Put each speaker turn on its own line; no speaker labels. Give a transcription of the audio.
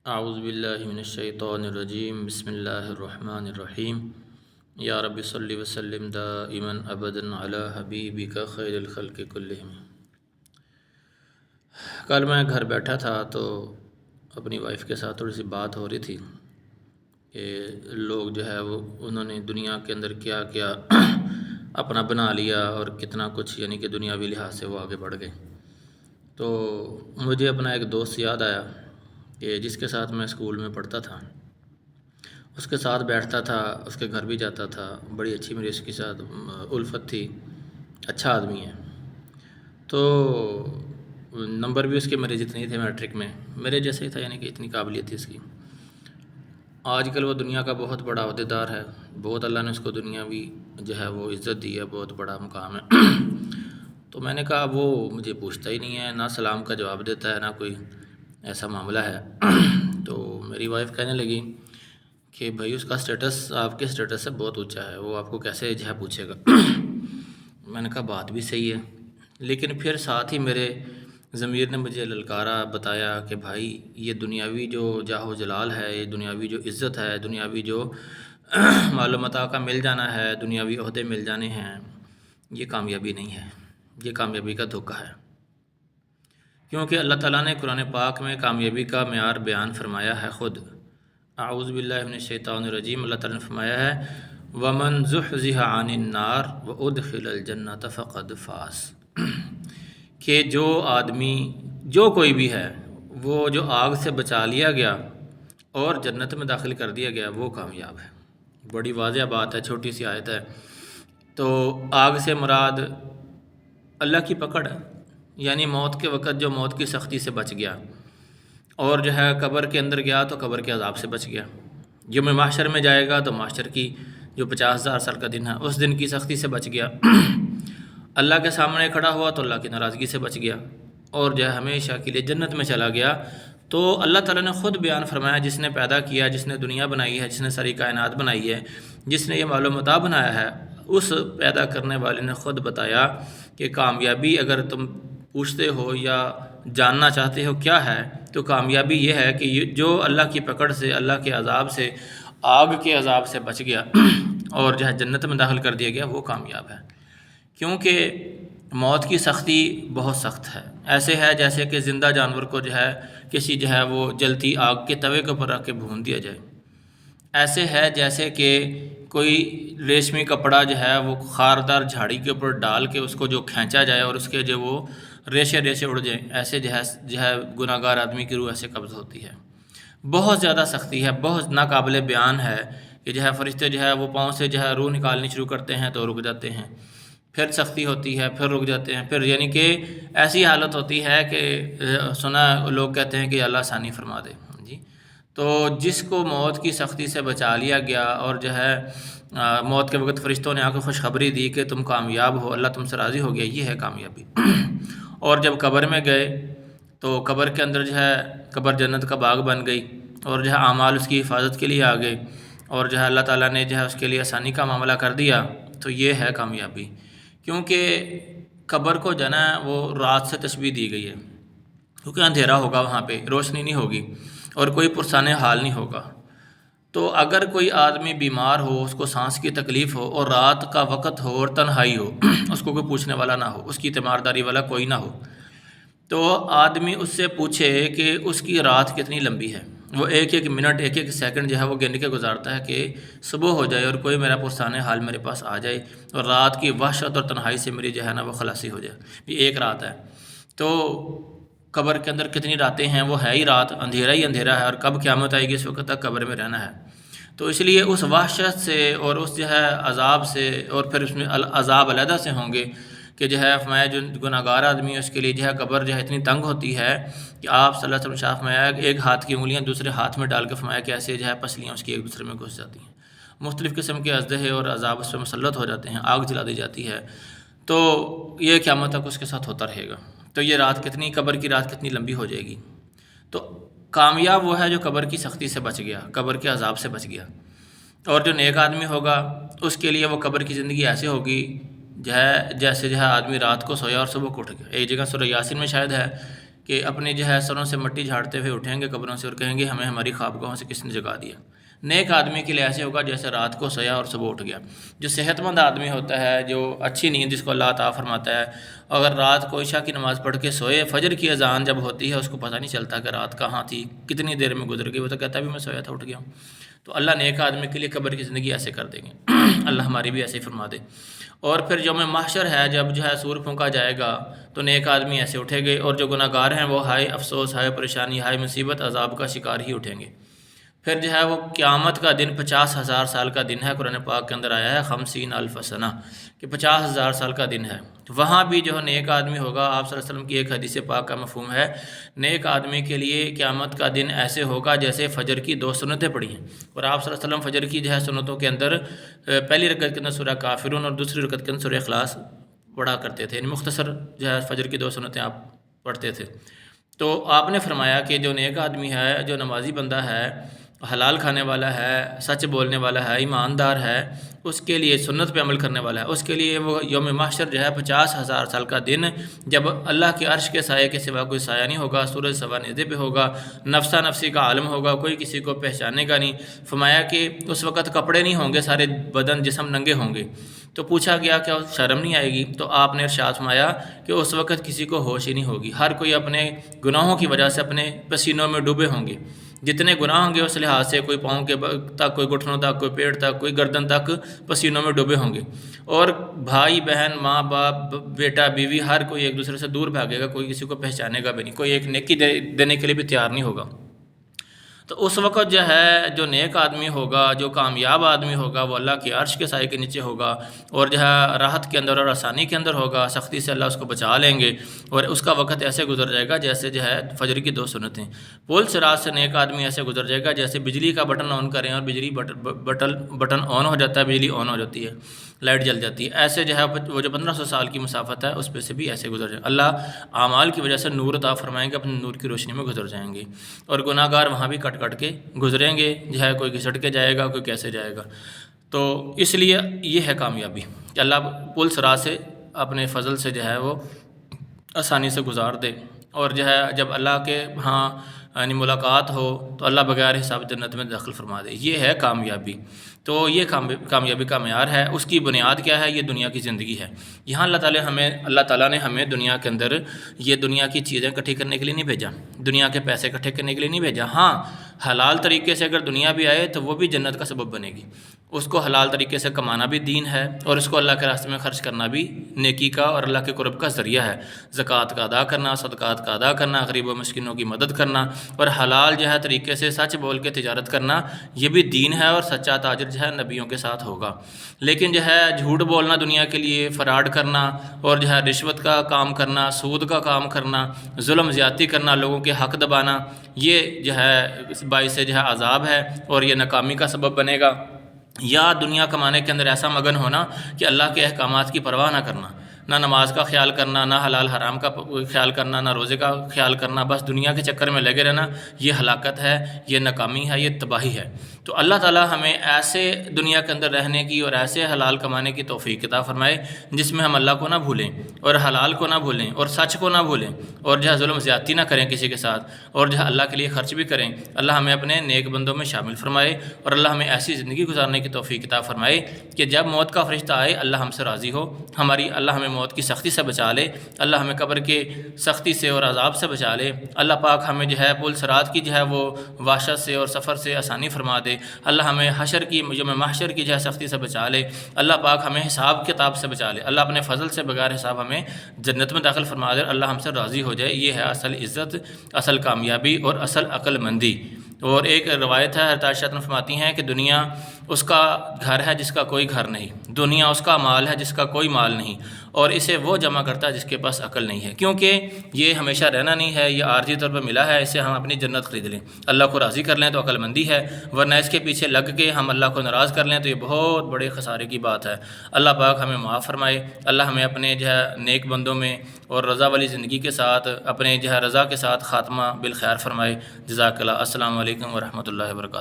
اعوذ باللہ من الشیطان الرجیم بسم اللہ الرحمن الرحیم یا رب صلی وسلم دائما ابدا علی حبیبک خیر الخلق کلہم۔ کل میں گھر بیٹھا تھا تو اپنی وائف کے ساتھ تھوڑی سی بات ہو رہی تھی کہ لوگ جو ہے وہ انہوں نے دنیا کے اندر کیا کیا اپنا بنا لیا اور کتنا کچھ یعنی کہ دنیاوی لحاظ سے وہ آگے بڑھ گئے۔ تو مجھے اپنا ایک دوست یاد آیا کہ جس کے ساتھ میں اسکول میں پڑھتا تھا، اس کے ساتھ بیٹھتا تھا، اس کے گھر بھی جاتا تھا، بڑی اچھی میری اس کے ساتھ الفت تھی، اچھا آدمی ہے۔ تو نمبر بھی اس کے میرے جتنے ہی تھے میٹرک میں، میرے جیسے ہی تھا، یعنی کہ اتنی قابلیت تھی اس کی۔ آج کل وہ دنیا کا بہت بڑا عہدیدار ہے، بہت اللہ نے اس کو دنیاوی جو ہے وہ عزت دی ہے، بہت بڑا مقام ہے۔ تو میں نے کہا وہ مجھے پوچھتا ہی نہیں ہے، نہ سلام کا جواب دیتا ہے، نہ کوئی ایسا معاملہ ہے۔ تو میری وائف کہنے لگی کہ بھائی اس کا سٹیٹس آپ کے سٹیٹس سے بہت اونچا ہے، وہ آپ کو کیسے جو ہے پوچھے گا۔ میں نے کہا بات بھی صحیح ہے، لیکن پھر ساتھ ہی میرے ضمیر نے مجھے للکارا بتایا کہ بھائی یہ دنیاوی جو جاہ و جلال ہے، یہ دنیاوی جو عزت ہے، دنیاوی جو مال و متاع کا مل جانا ہے، دنیاوی عہدے مل جانے ہیں، یہ کامیابی نہیں ہے، یہ کامیابی کا دھوکہ ہے۔ کیونکہ اللہ تعالیٰ نے قرآن پاک میں کامیابی کا معیار بیان فرمایا ہے خود۔ اعوذ باللہ من الشیطان الرجیم، اللہ تعالیٰ نے فرمایا ہے وَمَنْ زُحْزِحَ عَنِ النَّارِ وَأُدْخِلَ الْجَنَّةَ فَقَدْ فَازَ، کہ جو آدمی جو کوئی بھی ہے وہ جو آگ سے بچا لیا گیا اور جنت میں داخل کر دیا گیا وہ کامیاب ہے۔ بڑی واضح بات ہے، چھوٹی سی آیت ہے۔ تو آگ سے مراد اللہ کی پکڑ ہے، یعنی موت کے وقت جو موت کی سختی سے بچ گیا، اور جو ہے قبر کے اندر گیا تو قبر کے عذاب سے بچ گیا، یوم محشر میں جائے گا تو محشر کی جو 50,000 سال کا دن ہے اس دن کی سختی سے بچ گیا، اللہ کے سامنے کھڑا ہوا تو اللہ کی ناراضگی سے بچ گیا، اور جو ہے ہمیشہ کے لیے جنت میں چلا گیا۔ تو اللہ تعالیٰ نے خود بیان فرمایا، جس نے پیدا کیا، جس نے دنیا بنائی ہے، جس نے ساری کائنات بنائی ہے، جس نے یہ مال و متاع بنایا ہے، اس پیدا کرنے والے نے خود بتایا کہ کامیابی اگر تم پوچھتے ہو یا جاننا چاہتے ہو کیا ہے، تو کامیابی یہ ہے کہ جو اللہ کی پکڑ سے، اللہ کے عذاب سے، آگ کے عذاب سے بچ گیا اور جو ہے جنت میں داخل کر دیا گیا، وہ کامیاب ہے۔ کیونکہ موت کی سختی بہت سخت ہے، ایسے ہے جیسے کہ زندہ جانور کو جو ہے کسی جو ہے وہ جلتی آگ کے توے کے اوپر رکھ کے بھون دیا جائے، ایسے ہے جیسے کہ کوئی ریشمی کپڑا جو ہے وہ خاردار جھاڑی کے اوپر ڈال کے اس کو جو کھینچا جائے اور اس کے جو وہ ریشے ریشے اڑ جائیں، ایسے جو ہے گناہ گار آدمی کی روح ایسے قبض ہوتی ہے۔ بہت زیادہ سختی ہے، بہت ناقابل بیان ہے کہ جو ہے فرشتے جو ہے وہ پاؤں سے جو ہے روح نکالنی شروع کرتے ہیں تو رک جاتے ہیں، پھر سختی ہوتی ہے، پھر رک جاتے ہیں، پھر یعنی کہ ایسی حالت ہوتی ہے کہ سنا لوگ کہتے ہیں کہ اللہ آسانی فرما دے جی۔ تو جس کو موت کی سختی سے بچا لیا گیا اور جو ہے موت کے وقت فرشتوں نے آ کے خوشخبری دی کہ تم کامیاب ہو، اللہ تم سے راضی ہو گیا، یہ ہے کامیابی۔ اور جب قبر میں گئے تو قبر کے اندر جو ہے قبر جنت کا باغ بن گئی، اور جو ہے اعمال اس کی حفاظت کے لیے آ گئے، اور جو ہے اللہ تعالیٰ نے جو ہے اس کے لیے آسانی کا معاملہ کر دیا، تو یہ ہے کامیابی۔ کیونکہ قبر کو جو ہے نا وہ رات سے تشبیہ دی گئی ہے، کیونکہ اندھیرا ہوگا، وہاں پہ روشنی نہیں ہوگی اور کوئی پرسان حال نہیں ہوگا۔ تو اگر کوئی آدمی بیمار ہو، اس کو سانس کی تکلیف ہو اور رات کا وقت ہو اور تنہائی ہو، اس کو کوئی پوچھنے والا نہ ہو، اس کی تیمارداری والا کوئی نہ ہو، تو آدمی اس سے پوچھے کہ اس کی رات کتنی لمبی ہے، وہ ایک ایک منٹ، ایک ایک سیکنڈ جو ہے وہ گن کے گزارتا ہے کہ صبح ہو جائے اور کوئی میرا پرسان حال میرے پاس آ جائے اور رات کی وحشت اور تنہائی سے میری جو ہے نا وہ خلاصی ہو جائے، یہ ایک رات ہے۔ تو قبر کے اندر کتنی راتیں ہیں، وہ ہے ہی رات، اندھیرا ہی اندھیرا ہے، اور کب قیامت آئے گی اس وقت تک قبر میں رہنا ہے۔ تو اس لیے اس وحشت سے اور اس جو ہے عذاب سے، اور پھر اس میں عذاب علیحدہ سے ہوں گے کہ جو ہے فرمایا جو گناہ گار آدمی ہے اس کے لیے جو ہے قبر جو ہے اتنی تنگ ہوتی ہے کہ آپ صلی اللہ علیہ وسلم شاہ فرمایا ایک ہاتھ کی انگلیاں دوسرے ہاتھ میں ڈال کے فرمایا کہ ایسے جو ہے پسلیاں اس کی ایک دوسرے میں گھس جاتی ہیں، مختلف قسم کے ازدحے اور عذاب اس پہ مسلط ہو جاتے ہیں، آگ جلا دی جاتی ہے۔ تو یہ قیامت تک اس کے ساتھ ہوتا رہے گا۔ تو یہ رات کتنی، قبر کی رات کتنی لمبی ہو جائے گی۔ تو کامیاب وہ ہے جو قبر کی سختی سے بچ گیا، قبر کے عذاب سے بچ گیا۔ اور جو نیک آدمی ہوگا اس کے لیے وہ قبر کی زندگی ایسے ہوگی جیسے جو ہے آدمی رات کو سویا اور صبح کو اٹھ گیا۔ ایک جگہ سورہ یاسین میں شاید ہے کہ اپنے جو ہے سروں سے مٹی جھاڑتے ہوئے اٹھیں گے قبروں سے اور کہیں گے ہمیں ہماری خوابگاہوں سے کس نے جگا دیا۔ نیک آدمی کے لیے ایسے ہوگا جیسے رات کو سویا اور صبح اٹھ گیا۔ جو صحت مند آدمی ہوتا ہے، جو اچھی نیند جس کو اللہ عطا فرماتا ہے، اگر رات کو عشاء کی نماز پڑھ کے سوئے، فجر کی اذان جب ہوتی ہے اس کو پتہ نہیں چلتا کہ رات کہاں تھی، کتنی دیر میں گزر گئی، وہ تو کہتا ہے بھی میں سویا تھا، اٹھ گیا ہوں۔ تو اللہ نیک آدمی کے لیے قبر کی زندگی ایسے کر دیں گے۔ اللہ ہماری بھی ایسے ہی فرما دے۔ اور پھر یوم محشر ہے، جب جو ہے سور پھونکا جائے گا تو نیک آدمی ایسے اٹھیں گے، اور جو گناہ گار ہیں وہ ہائے افسوس، ہائے پریشانی، ہائے مصیبت، عذاب کا شکار ہی اٹھیں گے۔ پھر جو ہے وہ قیامت کا دن 50,000 سال کا دن ہے۔ قرآن پاک کے اندر آیا ہے 50,000 سنہ، کہ 50,000 سال کا دن ہے۔ وہاں بھی جو نیک آدمی ہوگا، آپ صلی اللہ علیہ وسلم کی ایک حدیث پاک کا مفہوم ہے، نیک آدمی کے لیے قیامت کا دن ایسے ہوگا جیسے فجر کی 2 سنتیں پڑھی ہیں۔ اور آپ صلی اللہ علیہ وسلم فجر کی جو ہے سنتوں کے اندر پہلی رکعت کے اندر سورہ کافرون اور دوسری رکعت کے اندر سورہ اخلاص پڑھا کرتے تھے، یعنی مختصر جو ہے فجر کی 2 سنتیں آپ پڑھتے تھے۔ تو آپ نے فرمایا کہ جو نیک آدمی ہے، جو نمازی بندہ ہے، حلال کھانے والا ہے، سچ بولنے والا ہے، ایماندار ہے، اس کے لیے سنت پہ عمل کرنے والا ہے، اس کے لیے وہ یوم محشر جو ہے 50,000 سال کا دن، جب اللہ کے عرش کے سائے کے سوا کوئی سایہ نہیں ہوگا، سورج سوا نیزے پہ ہوگا، نفسا نفسی کا عالم ہوگا، کوئی کسی کو پہچانے گا نہیں۔ فرمایا کہ اس وقت کپڑے نہیں ہوں گے، سارے بدن جسم ننگے ہوں گے۔ تو پوچھا گیا کہ شرم نہیں آئے گی؟ تو آپ نے ارشاد فرمایا کہ اس وقت کسی کو ہوش ہی نہیں ہوگی، ہر کوئی اپنے گناہوں کی وجہ سے اپنے پسینوں میں ڈوبے ہوں گے۔ جتنے گناہ ہوں گے اس لحاظ سے، کوئی پاؤں کے تک، کوئی گھٹنوں تک، کوئی پیٹ تک، کوئی گردن تک پسینوں میں ڈوبے ہوں گے۔ اور بھائی بہن، ماں باپ، بیٹا بیوی، ہر کوئی ایک دوسرے سے دور بھاگے گا، کوئی کسی کو پہچانے گا بھی نہیں، کوئی ایک نیکی دینے کے لیے بھی تیار نہیں ہوگا۔ تو اس وقت جو ہے جو نیک آدمی ہوگا، جو کامیاب آدمی ہوگا، وہ اللہ کے عرش کے سائے کے نیچے ہوگا، اور جو ہے راحت کے اندر اور آسانی کے اندر ہوگا، سختی سے اللہ اس کو بچا لیں گے، اور اس کا وقت ایسے گزر جائے گا جیسے جو ہے فجر کی 2 سنتیں۔ پول صراط سے نیک آدمی ایسے گزر جائے گا جیسے بجلی کا بٹن آن کریں اور بجلی بٹن آن ہو جاتا ہے، بجلی آن ہو جاتی ہے، لائٹ جل جاتی ہے، ایسے جو ہے وہ جو 1500 سال کی مسافت ہے اس پہ سے بھی ایسے گزر جائے گا۔ اللہ اعمال کی وجہ سے نور عطا فرمائیں گے، اپنے نور کی روشنی میں گزر جائیں گے، اور گناہ گار وہاں بھی کٹ کٹ کے گزریں گے، جو ہے کوئی گھسٹ کے جائے گا، کوئی کیسے جائے گا۔ تو اس لیے یہ ہے کامیابی کہ اللہ پل صراط سے اپنے فضل سے جو ہے وہ آسانی سے گزار دے، اور جو ہے جب اللہ کے ہاں یعنی ملاقات ہو تو اللہ بغیر حساب جنت میں داخل فرما دے۔ یہ ہے کامیابی۔ تو یہ کامیابی کا معیار ہے، اس کی بنیاد کیا ہے؟ یہ دنیا کی زندگی ہے۔ یہاں اللہ تعالیٰ نے ہمیں دنیا کے اندر یہ دنیا کی چیزیں اکٹھی کرنے کے لیے نہیں بھیجا، دنیا کے پیسے اکٹھے کرنے کے لیے نہیں بھیجا۔ ہاں، حلال طریقے سے اگر دنیا بھی آئے تو وہ بھی جنت کا سبب بنے گی۔ اس کو حلال طریقے سے کمانا بھی دین ہے، اور اس کو اللہ کے راستے میں خرچ کرنا بھی نیکی کا اور اللہ کے قرب کا ذریعہ ہے۔ زکوٰۃ کا ادا کرنا، صدقات کا ادا کرنا، غریب و مسکینوں کی مدد کرنا، اور حلال جو ہے طریقے سے سچ بول کے تجارت کرنا، یہ بھی دین ہے، اور سچا تاجر جو ہے نبیوں کے ساتھ ہوگا۔ لیکن جو ہے جھوٹ بولنا دنیا کے لیے، فراڈ کرنا، اور جو ہے رشوت کا کام کرنا، سود کا کام کرنا، ظلم زیادتی کرنا، لوگوں کے حق دبانا، یہ جو ہے باعث جو ہے عذاب ہے، اور یہ ناکامی کا سبب بنے گا۔ یا دنیا کمانے کے اندر ایسا مگن ہونا کہ اللہ کے احکامات کی پرواہ نہ کرنا، نہ نماز کا خیال کرنا، نہ حلال حرام کا خیال کرنا، نہ روزے کا خیال کرنا، بس دنیا کے چکر میں لگے رہنا، یہ ہلاکت ہے، یہ ناکامی ہے، یہ تباہی ہے۔ تو اللہ تعالیٰ ہمیں ایسے دنیا کے اندر رہنے کی اور ایسے حلال کمانے کی توفیق عطا فرمائے جس میں ہم اللہ کو نہ بھولیں، اور حلال کو نہ بھولیں، اور سچ کو نہ بھولیں، اور جو ہے ظلم زیادتی نہ کریں کسی کے ساتھ، اور جو ہے اللہ کے لیے خرچ بھی کریں۔ اللہ ہمیں اپنے نیک بندوں میں شامل فرمائے، اور اللہ ہمیں ایسی زندگی گزارنے کی توفیق عطا فرمائے کہ جب موت کا فرشتہ آئے اللہ ہم سے راضی ہو، اللہ ہمیں موت کی سختی سے بچا لے، اللہ ہمیں قبر کے سختی سے اور عذاب سے بچا لے، اللہ پاک ہمیں جو ہے پل صراط کی جو ہے وہ وحشت سے اور سفر سے آسانی فرما دے، اللہ ہمیں حشر کی یوم محشر کی جو ہے سختی سے بچا لے، اللہ پاک ہمیں حساب کتاب سے بچا لے، اللہ اپنے فضل سے بغیر حساب ہمیں جنت میں داخل فرما دے، اللہ ہم سے راضی ہو جائے۔ یہ ہے اصل عزت، اصل کامیابی اور اصل عقل مندی۔ اور ایک روایت ہے، حضرت عائشہ فرماتی ہیں کہ دنیا اس کا گھر ہے جس کا کوئی گھر نہیں، دنیا اس کا مال ہے جس کا کوئی مال نہیں، اور اسے وہ جمع کرتا ہے جس کے پاس عقل نہیں ہے، کیونکہ یہ ہمیشہ رہنا نہیں ہے، یہ عارضی طور پر ملا ہے، اسے ہم اپنی جنت خرید لیں، اللہ کو راضی کر لیں تو عقل مندی ہے، ورنہ اس کے پیچھے لگ کے ہم اللہ کو ناراض کر لیں تو یہ بہت بڑے خسارے کی بات ہے۔ اللہ پاک ہمیں معاف فرمائے، اللہ ہمیں اپنے جو ہے نیک بندوں میں اور رضا والی زندگی کے ساتھ، اپنے جو ہے رضا کے ساتھ خاتمہ بالخیر فرمائے۔ جزاک اللہ۔ السلام علیکم ورحمۃ اللہ وبرکاتہ۔